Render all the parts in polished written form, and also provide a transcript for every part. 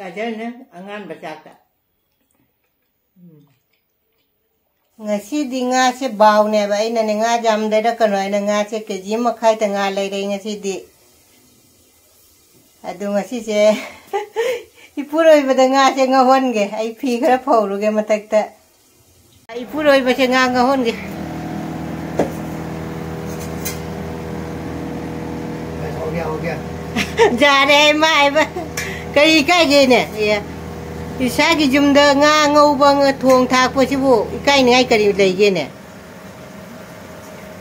गाजर ने अंगान बचाता ngasi di nga se baw ne ba ina ne nga jam de da kano ina nga se keji ma khai ta nga lai dei ngasi di adu ngasi se ipuroi ba da nga se nga hon ge ai phi khara phau ge matak ta ipuroi ba se nga hon ge हो गया जा रे mai ba kai kai ge ne ya isa ki jumda nga ngau bang thong thak po sibu kai ni ai kari lei ge ne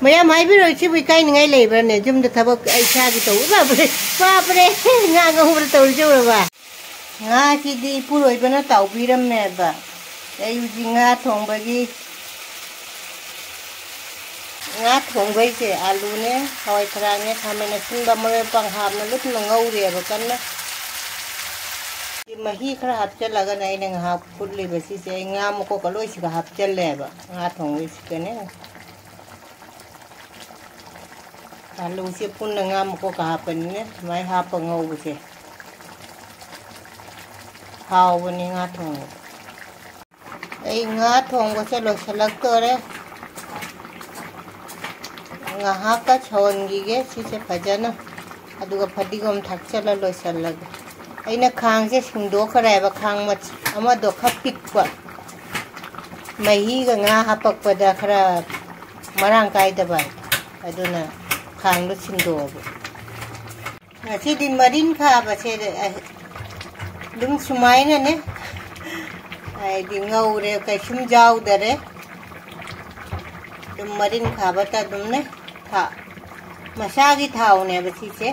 maya mai bi ro sibu kai ni ai lei ba ne jumda thabak ai sa ki to ba bre nga ngau bra to ju ba nga ki di puroi ba na tau bi ram ne ba ai u ji nga thong ba gi nga thong ba se alu ne hoi thra ne thame na sin ba ma pang ham na lut na ngau re ba kan na mahi khara hap chal laga nai nang ha putli basi se nga mo ko kaloi si hap chal le ba nga thong wi si ne alu se pun nga mo ko ka hapen ne mai ha pa ngau bu se hao bu ni nga thong ai nga thong ko se lo salak to re nga ha ka chon gi ge si se phajana aduga phadigom thak chala lo salag aina khang se singdo khare ba khang ma ama do khapik pa mahi ga nga hapak pa da khara marang kai da ba aduna khang lo singdo ba ngasi din marin kha ba se dum sumai na ne ai di ngau re kai sum jau da re dum marin kha ba ta dum ne tha masa gi thau ne ba si se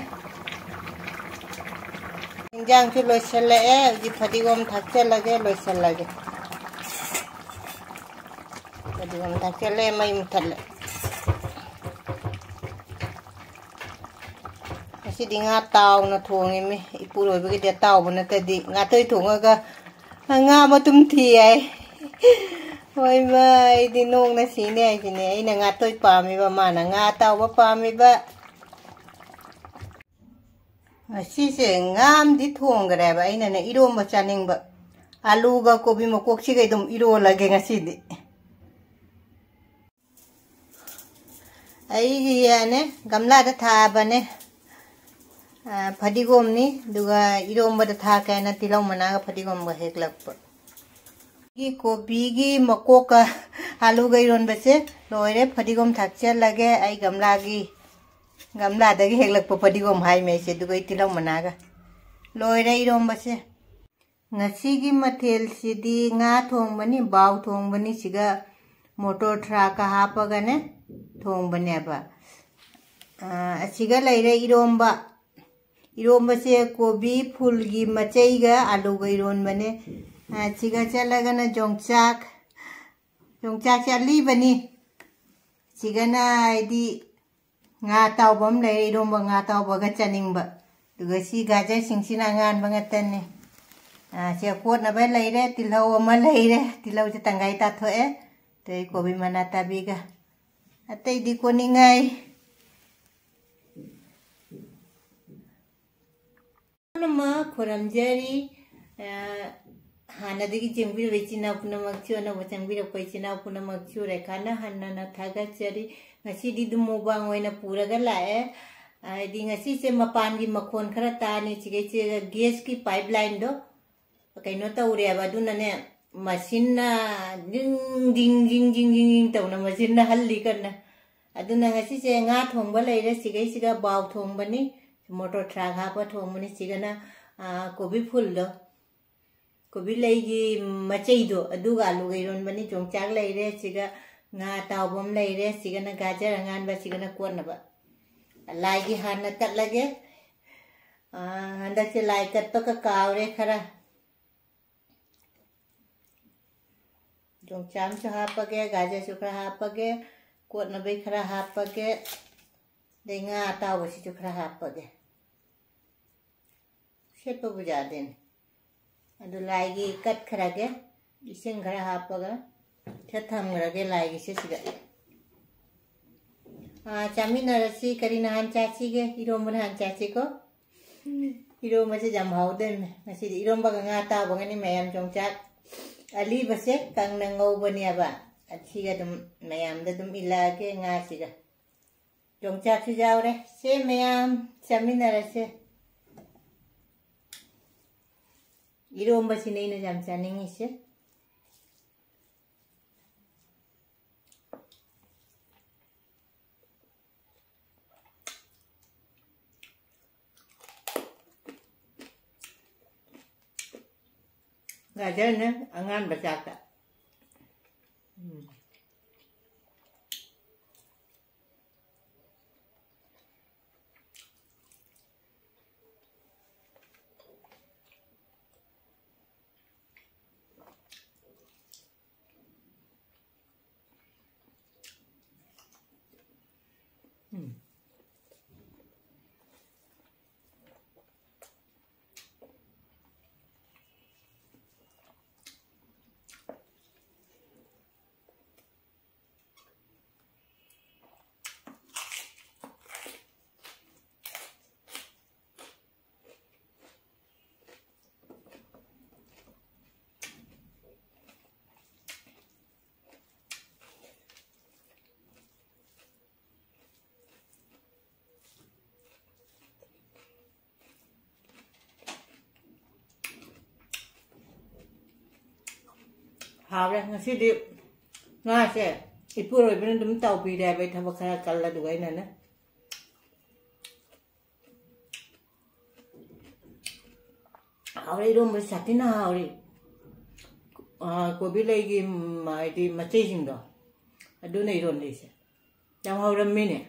इंजांग से लोचल है जी फटीगोम थक्चे लगे लोचल लगे फटीगोम थक्चे ले मई मुथल ऐसी दिंगा ताव न थोंगे में इपुर होए बगे ताव बने तदी गातोय थोंगा का nga ma tum thi ai oi mai di nong na si ne ai ne ai na nga toy pa mi ba ma na nga taw ba pa mi ba si se ngam di thong gare ba ina ne iro ma chaning ba alu ga kobi ma kok chi gai dum iro lage ngasi di ai gi ya ne gamla da tha ba ne phadigom ni duga iro ma da tha ka na tilaw mana ga phadigom ba hek lak pa gi kobi gi ma kok ka alu ga iron ba se loire phadigom thak cha lage ai gamla gi gamla da hek lak pa phadigom hai me se dugai tilaw managa loira irom base ngasi gi mathel sidi nga thong bani baw thong bani siga motor truck ka ha pa ga ne thong bane ba asiga leire iromba se kobi phul gi machai ga alu ga iron bane siga chalaga na jongchak chali bani siga na idi nga taw bom le irom ba nga taw ba ga chaning ba duga si gaja singsina ngan ba ngatan ne se kot na ba le re tilaw ma le re tilaw je tangai ta tho e te ko bi mana ta bi ga atei di ko ni ngai ma khoram jari hana digi jengbi re china puna mak chu na wachang bi re koi china puna mak chu re kana hanna na thaga chari ngasi di dum mobang oina pura ga lae di ngasi se mapan gi makhon khara ta ni chige che gas ki pipeline do kaino ta ure ba du na ne machine na ding ding ding ding ding ta na machine na halli kana aduna ngasi se nga thong ba leire chige siga baw thong bani motor truck ha pa thong bani chiga na kobi phul do kobi lei gi machai do adu ga lu ga ron bani chong chak leire chiga nga taw bom leire chiga na gajar angan ba chiga na kon na ba lai gi han na kat lage handa se lai kat to ka kaw re khara chong cham cha ha pa ge gajar chu khara ha pa ge kon na be khara ha pa ge de nga taw ba si chu khara ha pa ge se to buja den adu lai gi kat khara ge ising khara ha pa ga tham rage lai se siga chami narasi karina han chachi ge irom han chachi ko 이러면서 잠하오든 마시 이런 바가 ngata bangani mayam jongchak ali base kang nangau bania ba achiga dum mayam da dum ilage ngasiga jongchak si jaure se mayam chaminara se 이런 것이 내는 잠자는 있어 gajarnya angan bercakap. Hào ngasi di nga se ipuro ibin dum tau pi da bai thaba khara kalla dugai na na hawri rom ba satina hawri ko bi lai gi mai di ma che jing do adu nei ron dei se jam hawram mi ne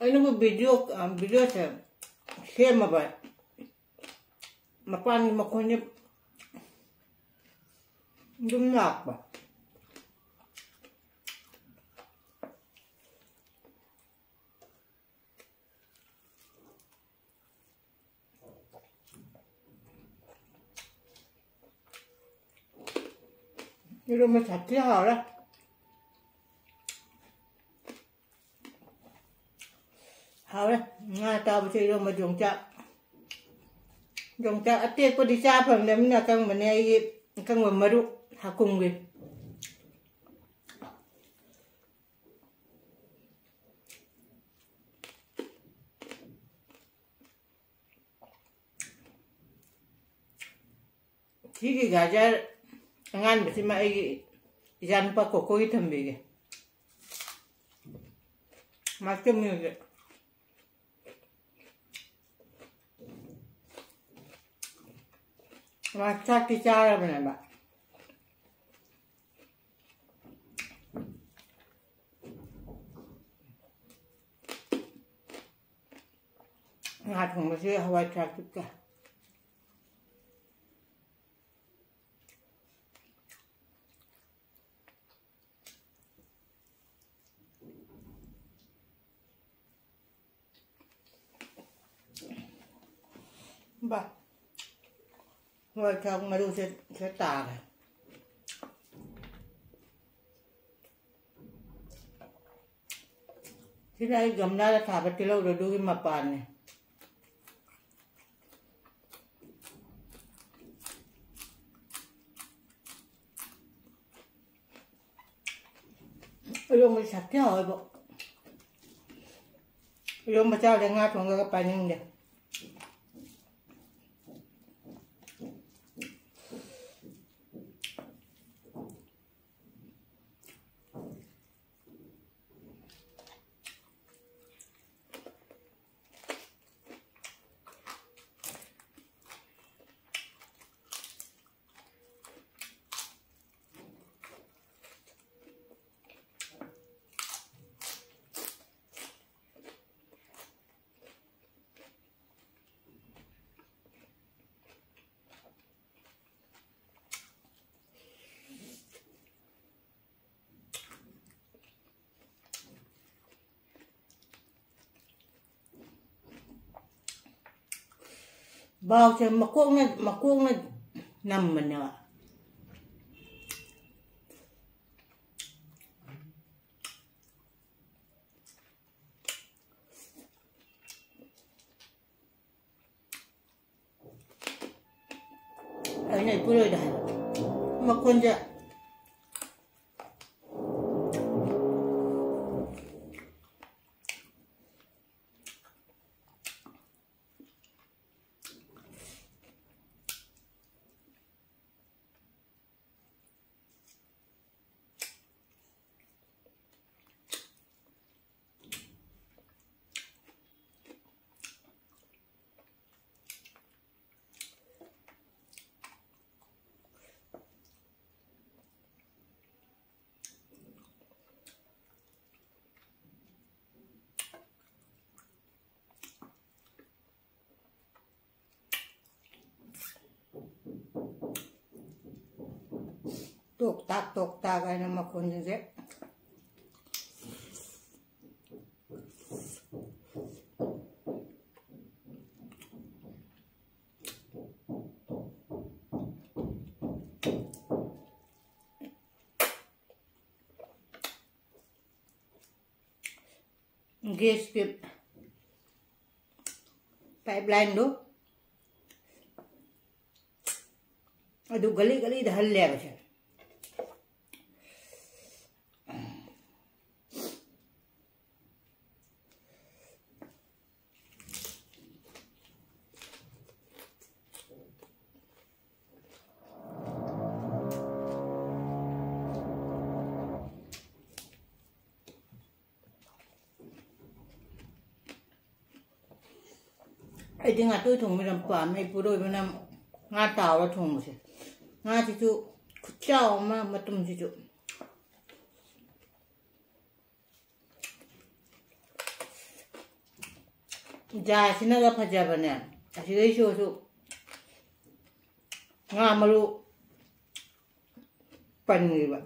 Ini bu video saya share mapan makonnya dum apa? Ini rumah satu hal lah. Hào đấy, nga tao bây giờ mà dùng chợ tiết có đi xa phần đấy là căng mà này căng mà madu hà cùng gì khi cái gà ra ngan bây giờ mà ai dàn pa cổ coi thầm bị cái mà chấm như vậy Masak di cara mana mbak? Ngadung masih hawa cak juga. Mbak. Ngồi trong mà đu sẽ tà này. Thế này gầm ra là thả bật lâu rồi đu cái mập bàn này. Yung may sạch thế hỏi bộ. Yung mà trao để ngát xuống cái bàn nhưng này. bao cho mà cuốc nó nằm mình nè cái này cứ rồi đấy mà con dạ tục tạc cái nó mà con như thế gas के pipeline दो ಅದು ಗಲಿ ಗಲಿ ಹಲ್ಲೆ ಆಗছে ai tiếng tôi thùng mình làm quả mấy bữa đôi bên nam nga tàu là thùng rồi nga chỉ chú chao mà tôm chỉ chú जा सिना का फजा बने ऐसे ही शो शो nga malu पनीर बा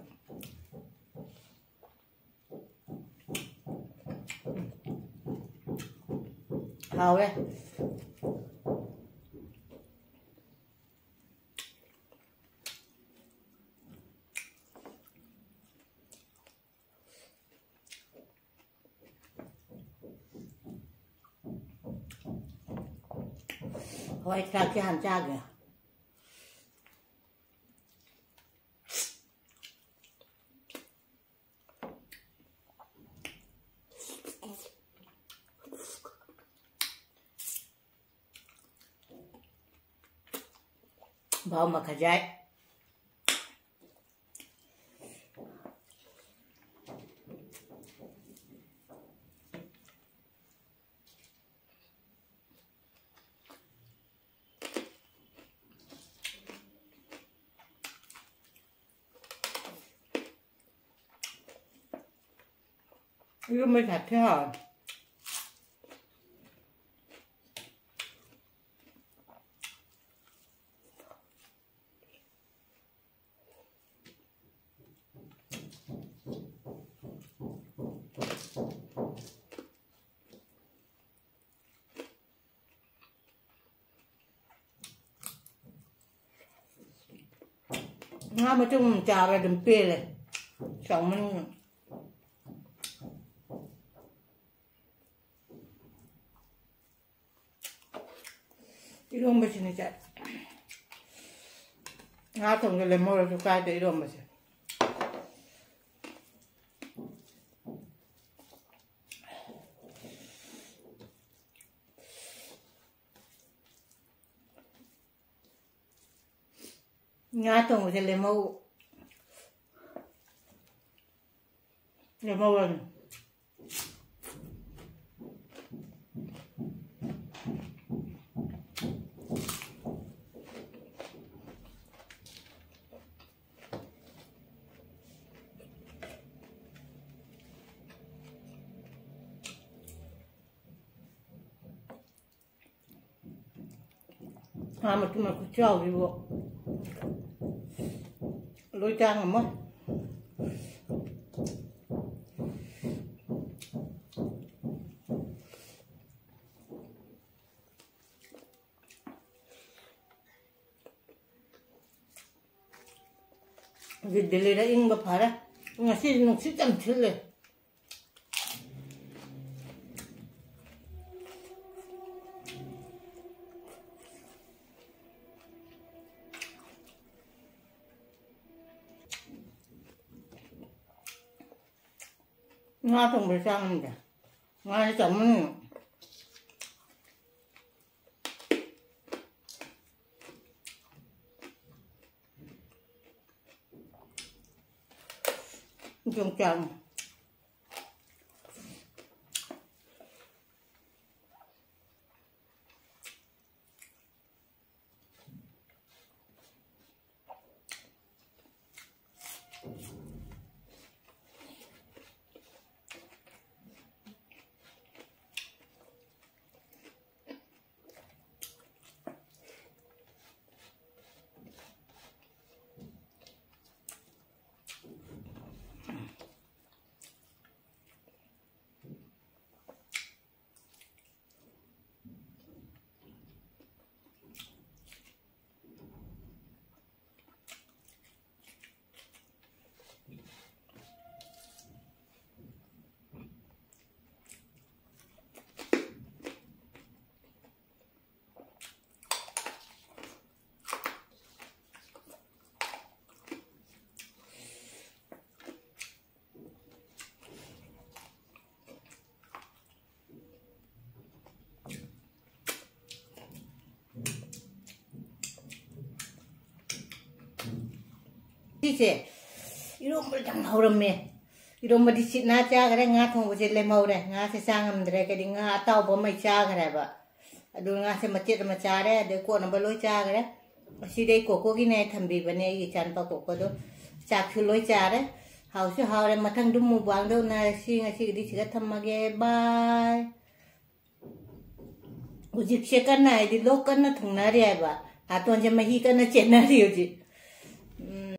हाँ वे hoi tra cái hàn cha kìa bao mà khá dạy 이거 뭐 같아. mà chung chào là đừng pê này xong mình 이런 맛이네 자. 나 통을 레몬을 좀 까야 돼 이런 맛이. 나 통을 레몬은 mà chúng mà cứ trâu đi bộ lôi trang là mất Delhi ing ba phara ngasi nuksi cham chile nga thong bê sang nè nga chấm chung chồng Dice, irom berjang hauram me, irom badi sit na cha kare nga thong buje le mau re, nga se sang am dre kadi nga atau bo mai cha kare ba, adu nga se macet ma cha re, de ko na baloi cha kare, si dei ko ki ne thambi bane yi chan pa ko do, cha khu loi cha re, hau se hau re mathang dum mu bang do na si nga si di si ka thamage bye. Ujik se kan na di lok kan na thong na re ba, aton je mahi kan na chen na ri uji.